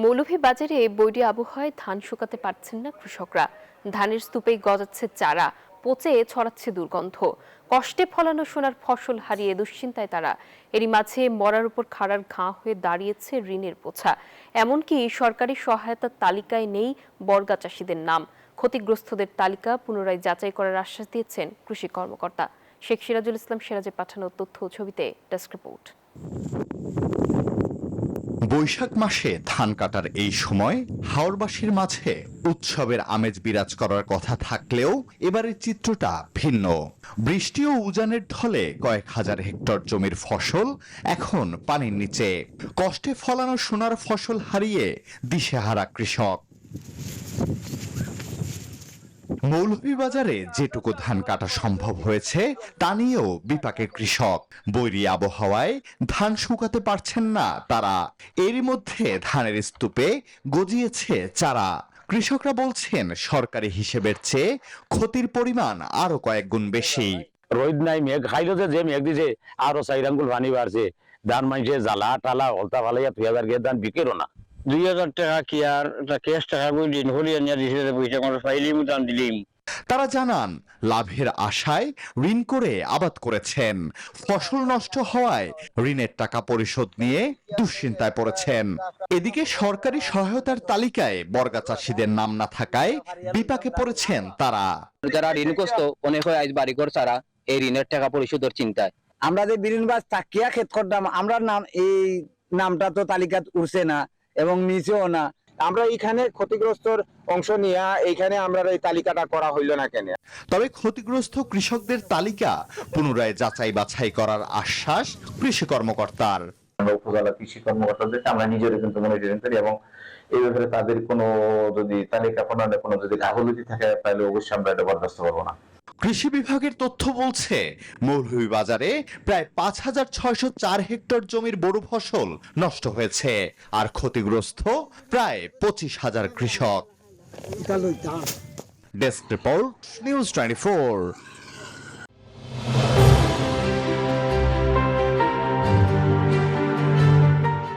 মৌলভীবাজারে বৈরী আবহাওয়ায় ধান শুকাতে পারছেন না কৃষকরা। ধানের স্তূপে গজাচ্ছে চারা, পচে ছড়াচ্ছে দুর্গন্ধ। কষ্টে ফলানো সোনার ফসল হারিয়ে দুশ্চিন্তায় তারা। এরই মাঝে মরার উপর খাড়ার ঘা হয়ে দাঁড়িয়েছে ঋণের বোঝা। এমনকি সরকারি সহায়তার তালিকায় নেই বর্গা চাষিদের নাম। ক্ষতিগ্রস্তদের তালিকা পুনরায় যাচাই করার আশ্বাস দিয়েছেন কৃষি কর্মকর্তা। শেখ সিরাজুল ইসলাম সিরাজের পাঠানো তথ্য ও ছবিতে ডেস্ক রিপোর্ট। বৈশাখ মাসে ধান কাটার এই সময় হাওরবাসীর মাঝে উৎসবের আমেজ বিরাজ করার কথা থাকলেও এবারের চিত্রটা ভিন্ন। বৃষ্টি ও উজানের ঢলে কয়েক হাজার হেক্টর জমির ফসল এখন পানির নিচে। কষ্টে ফলানো সোনার ফসল হারিয়ে দিশেহারা কৃষক। মৌলভীবাজারে যেটুকু ধান কাটা সম্ভব হয়েছে তা নিয়েও বিপাকে কৃষক। বৈরী আবহাওয়ায় ধান শুকাতে পারছেন না তারা। এরই মধ্যে ধানের স্তূপে গজিয়েছে চারা। কৃষকরা বলছেন সরকারি হিসেবের চেয়ে ক্ষতির পরিমাণ আরো কয়েক গুণ বেশি। রোদ নাই, মেঘ খাইলো যে মেঘ দিছে আরো 4 আঙ্গুল পানি বাড়ছে। ধান মাইছে জ্বালা টালা হলতা ফালাইয়া 2000 কে ধান বিকেরও না। 2000 টাকা কি আর ক্যাশ টাকা কই দিন হলি আনিয়া দিছে, পয়সা কোন ফাইলিম দান দিলিম। তারা জানান লাভের আশায় ঋণ করে আবাদ করেছেন। ফসল নষ্ট হওয়ায় ঋণের টাকা পরিশোধ নিয়ে দুশ্চিন্তায় পড়েছেন। এদিকে সরকারি সহায়তার তালিকায় বর্গা চাষীদের নাম না থাকায় বিপাকে পড়েছেন তারা। যারা ঋণগ্রস্ত অনেক হয় আজ বাড়িঘর ছাড়া এই ঋণের টাকা পরিশোধের চিন্তায়। আমরা যে বিরিনবাজ তাকিয়া ক্ষেত করতাম, আমরা নাম এই নামটা তো তালিকাত উঠছে না এবং নিচেও না। আমরা এইখানে ক্ষতিগ্রস্তর অংশ নিয়ে এইখানে আমরা এই তালিকাটা করা হইল না কেন। তবে ক্ষতিগ্রস্ত কৃষকদের তালিকা পুনরায় যাচাই বাছাই করার আশ্বাস কৃষি কর্মকর্তার। আমরা উপজেলা কৃষি কর্মকর্তাদেরকে আমরা নিজেরা কিন্তু মনিটরিং করি এবং এই ব্যাপারে তাদের কোনো যদি তালিকা প্রণয়নে কোনো যদি গাফিলতি থাকে তাহলে অবশ্যই আমরা এটা বরদাস্ত করবো না। কৃষি বিভাগের তথ্য বলছে মৌলভীবাজারে প্রায় 5604 হেক্টর জমির বোরো ফসল নষ্ট হয়েছে আর ক্ষতিগ্রস্ত প্রায় 25,000 কৃষক। Desk report, news 24।